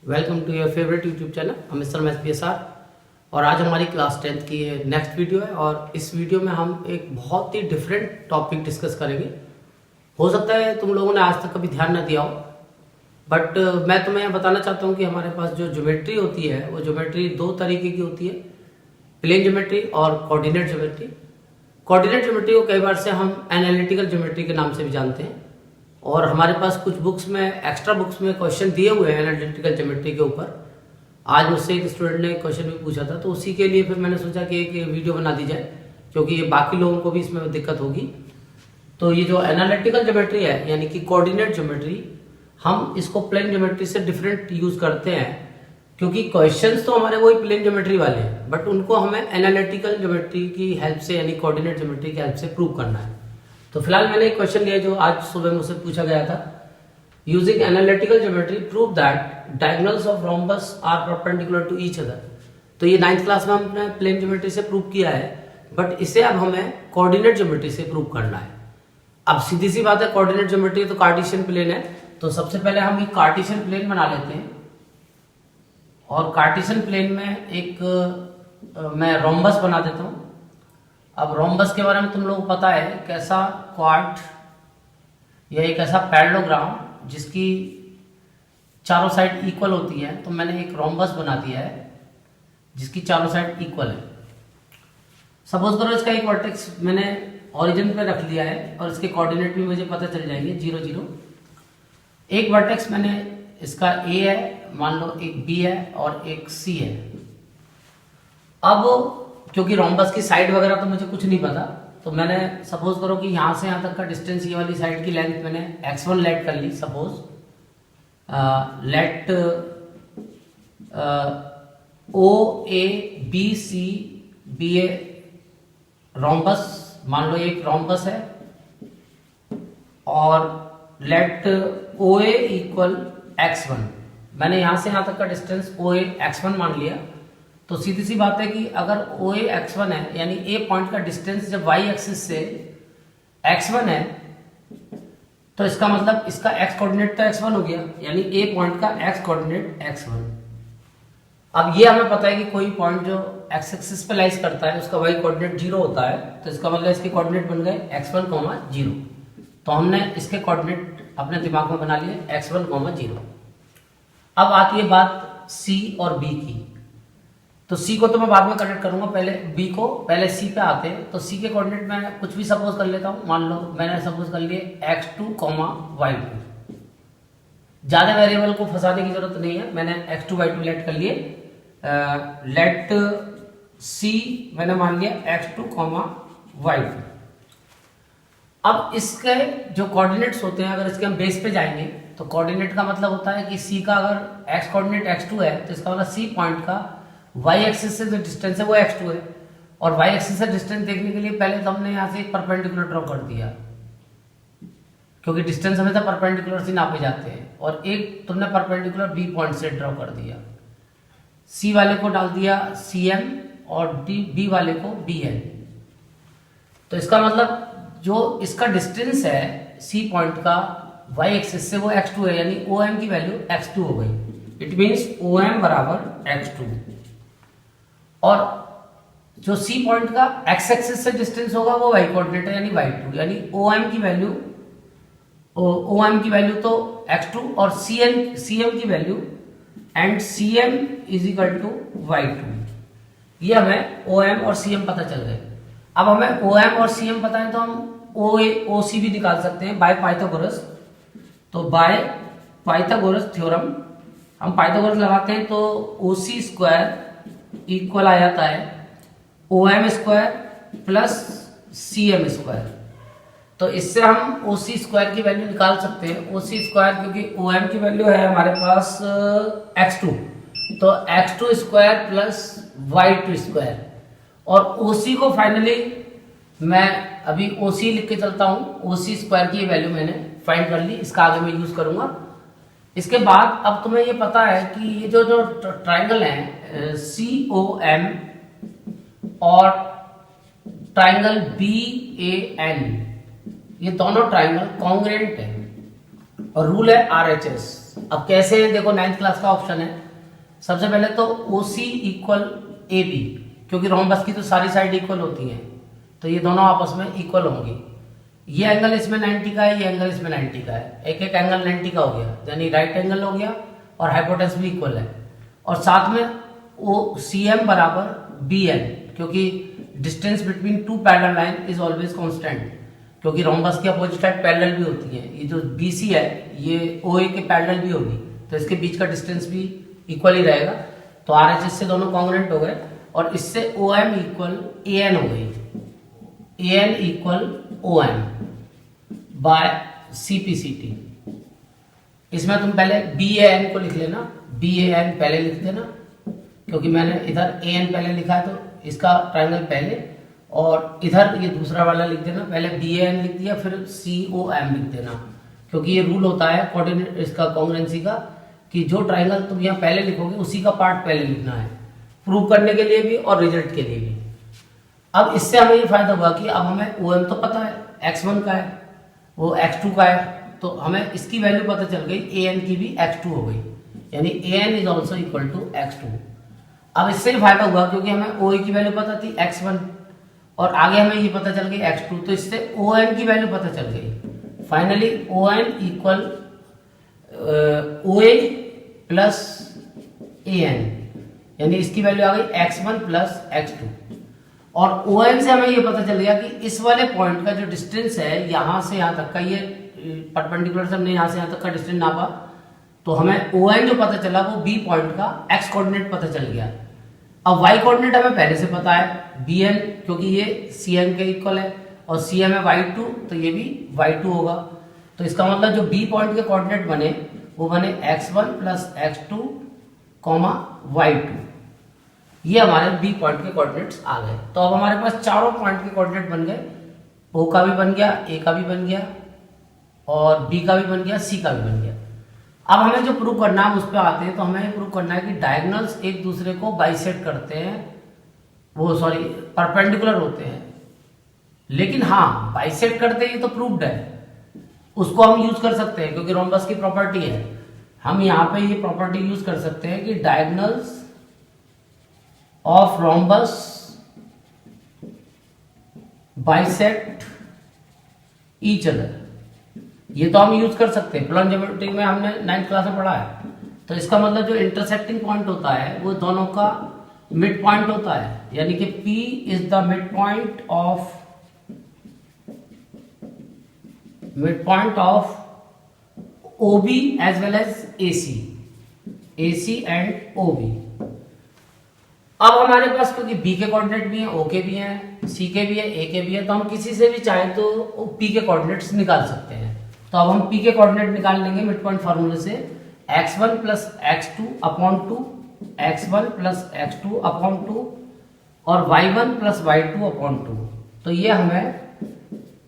Welcome to your favourite YouTube channel Amit Sharma SPSR। और आज हमारी क्लास 10th की नेक्स्ट वीडियो है और इस वीडियो में हम एक बहुत ही डिफरेंट टॉपिक डिस्कस करेंगे। हो सकता है तुम लोगों ने आज तक कभी ध्यान न दिया हो, बट मैं तुम्हें बताना चाहता हूँ कि हमारे पास जो ज्योमेट्री होती है वो ज्योमेट्री दो तरीके की होती है, प्लेन ज्योमेट्री और कोऑर्डिनेट ज्योमेट्री। कोऑर्डिनेट ज्योमेट्री को कई बार से हम एनालिटिकल ज्योमेट्री के नाम से भी जानते हैं और हमारे पास कुछ बुक्स में, एक्स्ट्रा बुक्स में क्वेश्चन दिए हुए हैं एनालिटिकल ज्योमेट्री के ऊपर। आज मुझसे एक स्टूडेंट ने क्वेश्चन भी पूछा था, तो उसी के लिए फिर मैंने सोचा कि एक वीडियो बना दी जाए, क्योंकि ये बाकी लोगों को भी इसमें दिक्कत होगी। तो ये जो एनालिटिकल ज्योमेट्री है यानी कि कोऑर्डिनेट ज्योमेट्री, हम इसको प्लेन ज्योमेट्री से डिफरेंट यूज करते हैं, क्योंकि क्वेश्चंस तो हमारे वही प्लेन ज्योमेट्री वाले हैं, बट उनको हमें एनालिटिकल ज्योमेट्री की हेल्प से यानी कोऑर्डिनेट ज्योमेट्री की हेल्प से प्रूव करना है। तो फिलहाल मैंने एक क्वेश्चन लिया जो आज सुबह मुझसे पूछा गया था। Using analytical geometry prove that diagonals of rhombus are perpendicular to each other. तो ये 9th क्लास में हमने प्लेन ज्योमेट्री से प्रूव किया है, बट इसे अब हमें कोऑर्डिनेट ज्योमेट्री से प्रूव करना है। अब सीधी सी बात है, कोऑर्डिनेट ज्योमेट्री तो कार्टेशियन प्लेन है, तो सबसे पहले हम एक कार्टेशियन प्लेन बना लेते हैं। और कार्टेशियन प्लेन में एक मैं रोम्बस बना देता हूं। अब रोम्बस के बारे में तुम लोगों को पता है, कैसा क्वाड या एक ऐसा पैरेललोग्राम जिसकी चारों साइड इक्वल होती है। तो मैंने एक रोम्बस बना दिया है जिसकी चारों साइड इक्वल है। सपोज करो इसका एक वर्टेक्स मैंने ओरिजिन पे रख लिया है और इसके कोऑर्डिनेट भी मुझे पता चल जाएंगे 0 0। एक वर्टेक्स मैंने इसका A है, मान लो एक B है और एक C है। अब क्योंकि रोम्बस की साइड वगैरह तो मुझे कुछ नहीं पता, तो मैंने सपोज करो कि यहाँ से यहाँ तक का डिस्टेंस, ये वाली साइड की लेंथ मैंने x1 लेट कर ली। Suppose let OABC be a rhombus, मान लो एक रोम्बस है, और लेट OA इक्वल x1। मैंने यहाँ से यहाँ तक का डिस्टेंस OA x1 मान लिया। तो सीधी सी बात है कि अगर OA x1 है यानी A पॉइंट का डिस्टेंस जब y एक्सिस से x1 है, तो इसका मतलब इसका x कोऑर्डिनेट तो x1 हो गया, यानी A पॉइंट का x कोऑर्डिनेट x1। अब ये हमें पता है कि कोई पॉइंट जो x एक्सिस पे लाइज करता है उसका y कोऑर्डिनेट 0 होता है, तो इसका मतलब इसके कोऑर्डिनेट बन गए x1, 0। तो हमने इसके कोऑर्डिनेट अपने दिमाग में बना लिए x1, 0। अब आती है बात C और B की। तो C को तो मैं बाद में कनेक्ट करूंगा, पहले B को, पहले C पे आते हैं। तो C के कोऑर्डिनेट मैं कुछ भी सपोज कर लेता हूं। मान लो मैंने सपोज कर लिए x2, y2। ज्यादा वेरिएबल को फंसाने की जरूरत नहीं है, मैंने x2, y2 लेट कर लिए। लेट C मैंने मान लिया x2, y2। अब इसके जो कोऑर्डिनेट्स होते हैं, अगर इसके हम बेस पे जाएंगे तो कोऑर्डिनेट का मतलब होता है कि C का अगर x कोऑर्डिनेट x2 है, तो इसका मतलब C पॉइंट का y एक्सिस से जो डिस्टेंस है वो x2 है। और y एक्सिस से डिस्टेंस देखने के लिए पहले तो हमने यहाँ से एक परपेंडिकुलर ड्रॉ कर दिया, क्योंकि डिस्टेंस हमेशा परपेंडिकुलर से नापे जाते हैं। और एक तुमने परपेंडिकुलर B पॉइंट से ड्रॉ कर दिया। C वाले को डाल दिया CM और B वाले को BL। तो इसका मतलब जो इसका डिस्टेंस है C पॉइंट का y एक्सिस से वो x2 है, यानी OM की वैल्यू x2 हो गई। इट मीन्स OM बराबर x2। और जो C पॉइंट का x एक्सिस से डिस्टेंस होगा वो y कोऑर्डिनेट है, यानी y2, यानी OM की वैल्यू तो x2 और CM की value and CM is equal to y2। ये हमें OM और CM पता चल गए। अब हमें OM और CM पता है तो हम OC भी निकाल सकते हैं बाय पाइथागोरस। तो बाय पाइथागोरस थ्योरम हम पाइथागोरस लगाते हैं तो OC स्क्वायर इक्वल आ जाता है OM square plus CM square. तो इससे हम OC स्क्वायर की वैल्यू निकाल सकते हैं। OC स्क्वायर क्योंकि OM की वैल्यू है हमारे पास x2, तो x2 square plus y2 square. और OC को फाइनली मैं अभी OC लिख के चलता हूं। OC स्क्वायर की वैल्यू मैंने फाइंड कर ली, इसका आगे मैं यूज करूंगा। इसके बाद अब तुम्हें ये पता है कि ये जो ट्राइंगल है COM और ट्राइंगल BAN, ये दोनों ट्राइंगल कॉन्ग्रुएंट है। और रूल है RHS। अब कैसे, देखो 9th क्लास का ऑप्शन है। सबसे पहले तो OC इक्वल AB, क्योंकि रोम्बस की तो सारी साइड इक्वल होती हैं, तो ये दोनों आपस में इक्वल होंगी। ये एंगल इसमें 90 का है, ये एंगल इसमें 90 का है, एक एक एंगल 90 का हो गया, यानी राइट एंगल हो गया और हाइपोटेन्यूस भी इक्वल है। और साथ में CM बराबर BN, क्योंकि distance between two parallel line is always constant, क्योंकि रोम्बस की अपोजिट साइड पैरेलल भी होती है। ये जो BC है ये OA के पैरेलल भी होगी, तो इसके बीच का डिस्टेंस भी इक्वल ही रहेगा। तो RHS से दोनों कॉन्ग्रुएंट हो गए और इससे OM इक्वल AN हो गई, AN equal OM by CPCT। इसमें तुम पहले BAN को लिख लेना, BAN पहले लिख देना, क्योंकि मैंने इधर AN पहले लिखा है तो इसका ट्रायंगल पहले, और इधर ये दूसरा वाला लिख देना, पहले BAN लिख दिया फिर COM लिख देना, क्योंकि ये रूल होता है कोऑर्डिनेट इसका कॉन्ग्रुएंसी का, कि जो ट्रायंगल तुम यहाँ पहले लिखोगे उसी का पार्ट पहले लिखना है, प्रूव करने के लिए भी और रिजल्ट के लिए भी। अब इससे हमें ये फायदा हुआ कि अब हमें OM तो पता है, x1 का है, वो x2 का है, तो हमें इसकी वैल्यू पता चल गई, AN की भी x2 हो गई, यानी AN is also equal to x2। अब इससे ही फायदा हुआ क्योंकि हमें OA की वैल्यू पता थी x1 और आगे हमें ये पता चल गई x2, तो इससे ON की वैल्यू पता चल गई। Finally ON equal OA plus AN, यानी इसकी वैल्यू आ गई x1 प्लस x2। और ON से हमें ये पता चल गया कि इस वाले पॉइंट का जो डिस्टेंस है यहाँ से यहाँ तक का, ये परपेंडिकुलर से हमने यहाँ से यहाँ तक का डिस्टेंस नापा, तो हमें ON जो पता चला वो B पॉइंट का x कोऑर्डिनेट पता चल गया। अब y कोऑर्डिनेट हमें पहले से पता है BN, क्योंकि ये CM के इक्वल है और CM है y2, तो ये भी y2 होगा। तो इसका मतलब जो B पॉइंट के कोऑर्डिनेट बने वो बने x1 प्लस x2 y2, ये हमारे B पॉइंट के कोऑर्डिनेट्स आ गए। तो अब हमारे पास चारों पॉइंट के कोऑर्डिनेट बन गए, O का भी बन गया, A का भी बन गया और B का भी बन गया, C का भी बन गया। अब हमें जो प्रूव करना है उस पर आते हैं। तो हमें प्रूव करना है कि डायगोनल्स एक दूसरे को बाइसेक्ट करते हैं, वो सॉरी परपेंडिकुलर होते हैं, लेकिन हाँ बाइसेक्ट करते हैं ये तो प्रूव्ड है, उसको हम यूज कर सकते हैं क्योंकि रोम्बस की प्रॉपर्टी है। हम यहाँ पे ये प्रॉपर्टी यूज कर सकते हैं कि diagonals of rhombus bisect each other, ये तो हम यूज कर सकते हैं, प्लॉन ज्योमेट्री में हमने 9th क्लास में पढ़ा है। तो इसका मतलब जो इंटरसेक्टिंग पॉइंट होता है वो दोनों का मिड पॉइंट होता है, यानी कि P is the mid point of OB as well as AC and OB। अब हमारे पास क्योंकि B के कोऑर्डिनेट भी हैं, O के भी हैं, C के भी है, A के भी है, तो हम किसी से भी चाहें तो P के कोऑर्डिनेट्स निकाल सकते हैं। तो अब हम P के कोऑर्डिनेट निकाल लेंगे मिड पॉइंट फार्मूले से, x1 plus x2 upon 2, x1 plus x2 upon 2 और y1 प्लस y2 अपॉन 2। तो ये हमें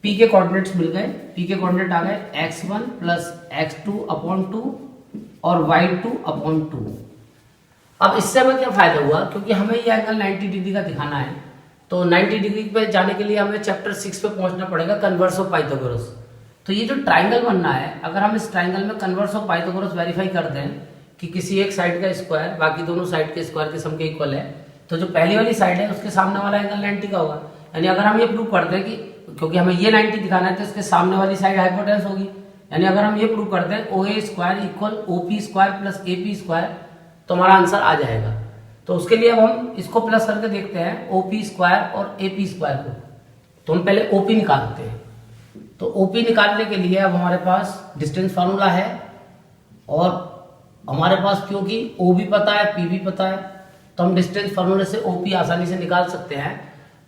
P के कोऑर्डिनेट्स मिल गए। P के कोऑर्डिनेट आ गए x1 प्लस x2 अपॉन 2 और y2 अपॉन 2। अब इससे हमें क्या फायदा हुआ, क्योंकि हमें ये एंगल 90 डिग्री का दिखाना है, तो 90 डिग्री पे जाने के लिए हमें चैप्टर 6 पे पहुंचना पड़ेगा, कन्वर्स ऑफ पाइथागोरस। तो ये जो ट्राइंगल बनना है, अगर हम इस ट्राइंगल में कन्वर्स ऑफ पाइथागोरस वेरीफाई कर दें कि किसी एक साइड का स्क्वायर बाकी दोनों साइड के स्क्वायर के सम के इक्वल है, तो जो पहली वाली साइड है उसके सामने वाला एंगल 90 का होगा। यानी अगर हम ये प्रूव करते हैं कि क्योंकि हमें ये 90 दिखाना है तो इसके सामने वाली साइड हाइपोटेन्यूस होगी, यानी अगर हम ये प्रूव करते हैं OA square equal OP square plus AP square, तो हमारा आंसर आ जाएगा। तो उसके लिए अब हम इसको प्लस करके देखते हैं OP स्क्वायर और AP स्क्वायर को। तो हम पहले OP निकालते हैं। तो OP निकालने के लिए अब हमारे पास डिस्टेंस फार्मूला है और हमारे पास क्योंकि OB पता है P भी पता है, तो हम डिस्टेंस फार्मूले से OP आसानी से निकाल सकते हैं।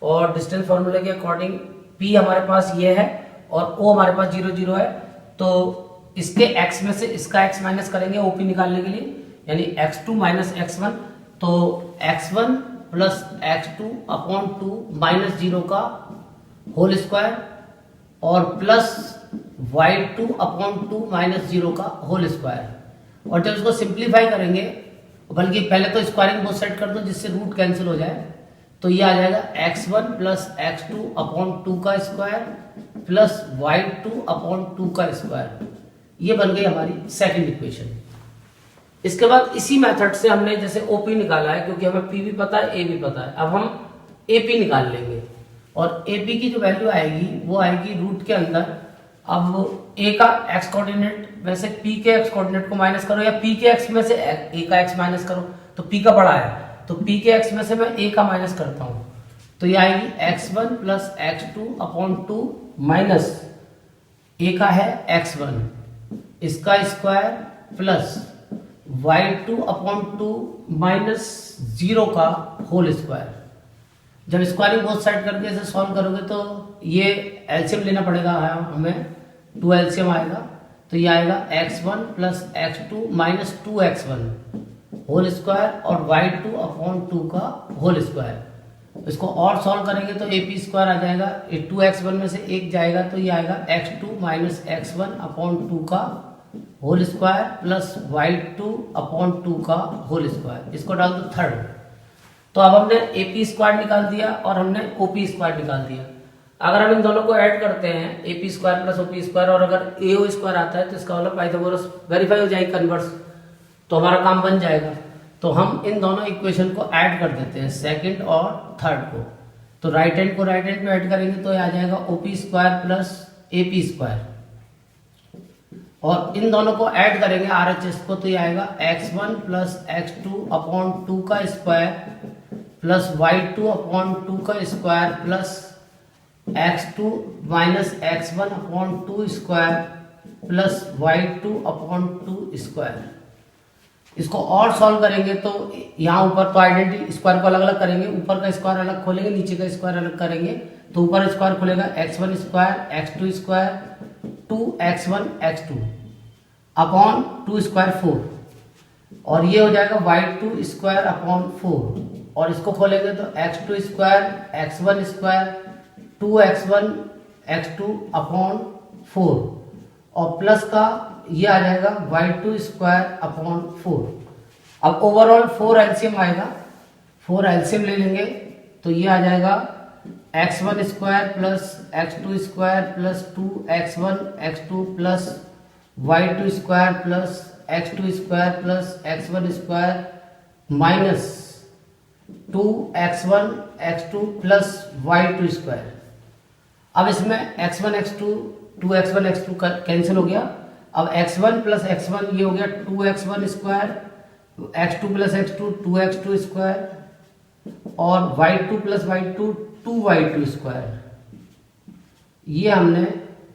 और डिस्टेंस फार्मूले के अकॉर्डिंग P हमारे पास ये है और O हमारे पास 0 0 है, तो इसके x में से इसका x माइनस करेंगे OP निकालने के लिए, यानी x2 माइनस x1, तो x1 plus x2 upon 2 minus 0 का होल स्क्वायर और प्लस y2 अपॉन 2 माइनस 0 का होल स्क्वायर। और जब इसको सिंप्लीफाई करेंगे, बल्कि पहले तो स्क्वायरिंग बोथ साइड कर दो जिससे रूट कैंसिल हो जाए, तो ये आ जाएगा x1 प्लस x2 अपॉन 2 का स्क्वायर प्लस y2 अपॉन 2 का स्क्वायर। ये बन गई हमारी सेकंड इक्वेशन। इसके बाद इसी मेथड से हमने जैसे OP निकाला है, क्योंकि हमें P भी पता है A भी पता है, अब हम AP निकाल लेंगे और AP की जो वैल्यू आएगी वो आएगी रूट के अंदर। अब A का x कोऑर्डिनेट वैसे P के x कोऑर्डिनेट को माइनस करो या P के x में से A का x माइनस करो, तो P का बड़ा है तो P के x में से मैं A का माइनस करता हूं, तो ये आएगी x1 plus x2 upon 2 minus A का है x1 इसका square plus y2 upon 2 minus 0 का होल स्क्वायर। जब स्क्वायरिंग बोथ साइड करके इसे सॉल्व करोगे तो ये एलसीएम लेना पड़ेगा हमें, 2 एलसीएम आएगा, तो ये आएगा x1 plus x2 minus 2x1 whole square और y2 अपॉन 2 का होल स्क्वायर। इसको और सॉल्व करेंगे तो AP स्क्वायर आ जाएगा, 2x1 में से 1 जाएगा तो ये आएगा x2 माइनस x1 अपॉन 2 का whole square plus y2 upon 2 का होल स्क्वायर। इसको डाल दो थर्ड, तो अब हमने AP स्क्वायर निकाल दिया और हमने OP स्क्वायर निकाल दिया। अगर हम इन दोनों को ऐड करते हैं AP square plus OP square और अगर AO स्क्वायर आता है तो इसका मतलब पाइथागोरस वेरीफाई हो जाएगी कन्वर्स, तो हमारा काम बन जाएगा। तो हम इन दोनों इक्वेशन को ऐड कर देते हैं, सेकंड और थर्ड को, तो राइट हैंड को राइट हैंड में ऐड करेंगे तो ये आ जाएगा OP square plus AP square और इन दोनों को ऐड करेंगे RHS को तो ये आएगा x1 प्लस x2 अपॉन 2 का स्क्वायर प्लस y2 अपॉन 2 का square plus x2 minus x1 upon 2 square plus y2 upon 2 square. इसको और सॉल्व करेंगे तो यहाँ ऊपर तो आइडेंटिटी स्क्वायर को अलग अलग करेंगे, ऊपर का स्क्वायर अलग खोलेंगे नीचे का स्क्वायर अलग करेंगे, तो ऊपर स्क्वायर खुलेगा x1 square x2 square 2x1 x2 upon 2 square 4 और ये हो जाएगा y2 स्क्वायर अपॉन 4 और इसको खोलेंगे तो x2 square x1 square 2x1 x2 upon 4 और प्लस का ये आ जाएगा y2 स्क्वायर अपॉन 4। अब ओवरऑल 4 एलसीएम आएगा, 4 एलसीएम ले लेंगे तो ये आ जाएगा x1 square plus x2 square plus 2x1 x2 plus y2 square plus x2 square plus x1 square minus 2x1 x2 plus y2 square. अब इसमें x1 x2 2x1 x2 cancel हो गया, अब x1 प्लस x1 ये हो गया 2x1 square, x2 plus x2 2x2 square और y2 plus y2 2y2 square. ये हमने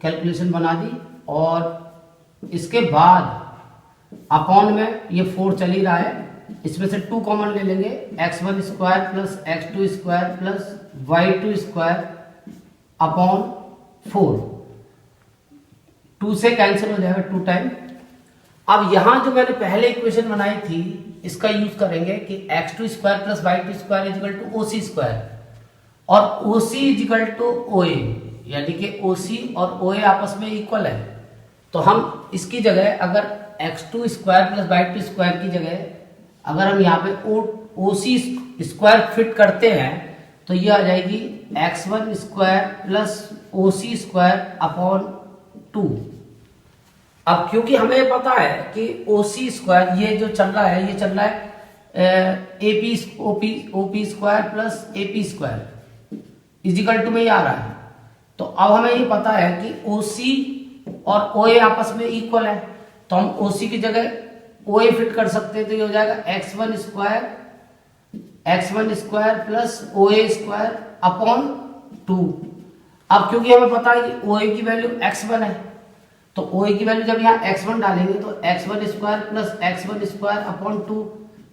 कैलकुलेशन बना दी और इसके बाद अपॉन में ये 4 चल ही रहा है, इसमें से 2 कॉमन ले लेंगे, x1 square plus x2 square plus y2 square upon 4, 2 से कैंसिल हो जाएगा 2 टाइम। अब यहां जो मैंने पहले इक्वेशन बनाई थी इसका यूज करेंगे कि x2 square plus y2 square equal to OC square और OC इजिकल टू OA, यानी कि OC और OA आपस में इक्वल है, तो हम इसकी जगह अगर x2 square plus y2 square की जगह अगर हम यहाँ पे OC स्क्वायर फिट करते हैं तो ये आ जाएगी x1 square plus OC square upon 2। अब क्योंकि हमें पता है कि OC स्क्वायर ये जो चल रहा है ये चल रहा है OP square plus AP square equal to में ये आ रहा है, तो अब हमें ये पता है कि OC और OA आपस में इक्वल है, तो हम OC की जगह OA फिट कर सकते हैं, तो ये हो जाएगा x1 square plus OA square upon 2। अब क्योंकि हमें पता है कि OA की वैल्यू x1 है, तो OA की वैल्यू जब यहाँ x1 डालेंगे तो x1 square plus x1 square upon 2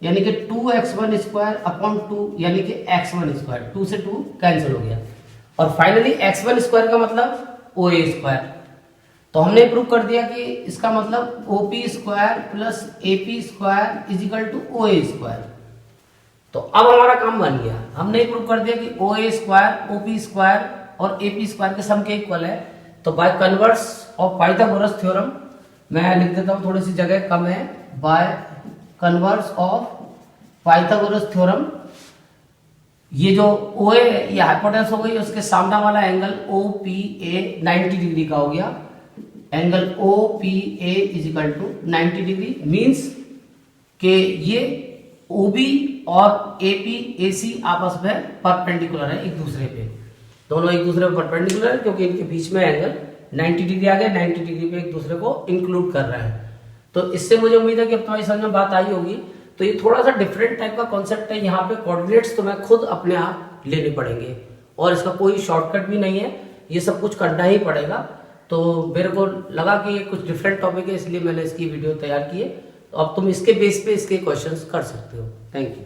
यानी कि 2x1 स्क्वायर अपॉन 2 यानी कि x1 स्क्वायर, 2 से 2 कैंसिल हो गया और फाइनली x1 स्क्वायर का मतलब OA स्क्वायर। तो हमने प्रूव कर दिया कि इसका मतलब OP square plus AP square equal to OA square. तो अब हमारा काम बन गया, हमने प्रूव कर दिया कि OA स्क्वायर OP स्क्वायर और AP स्क्वायर के सम के इक्वल है। तो by converse of Pythagoras theorem, मैं लिख देता हूँ थोड़ी सी जगह कम है, by converse of Pythagoras theorem, ये जो OA ये हाइपोटेनस हो गई उसके सामने वाला एंगल OPA 90 डिग्री का हो गया, angle O P A is equal to 90 degree, means कि ये ओ बी और ए पी ए सी आपस में परपेंडिकुलर है एक दूसरे पे, दोनों एक दूसरे पे परपेंडिकुलर है क्योंकि इनके बीच में एंगल 90 डिग्री आ गया, 90 डिग्री पे एक दूसरे को इंक्लूड कर रहा है। तो इससे मुझे उम्मीद है कि अब तुम्हारी समझ में बात आई होगी। तो ये थोड़ा सा डिफरेंट टाइप का कॉन्सेप्ट है, यहाँ पे कोऑर्डिनेट्स तुम्हें खुद अपने आप लेने पड़ेंगे और इसका कोई शॉर्टकट भी नहीं है, ये सब कुछ करना ही पड़ेगा। तो मेरे को लगा कि ये कुछ डिफरेंट टॉपिक है, इसलिए मैंने इसकी वीडियो तैयार की है। तो अब तुम इसके बेस पे इसके क्वेश्चंस कर सकते हो। Thank you.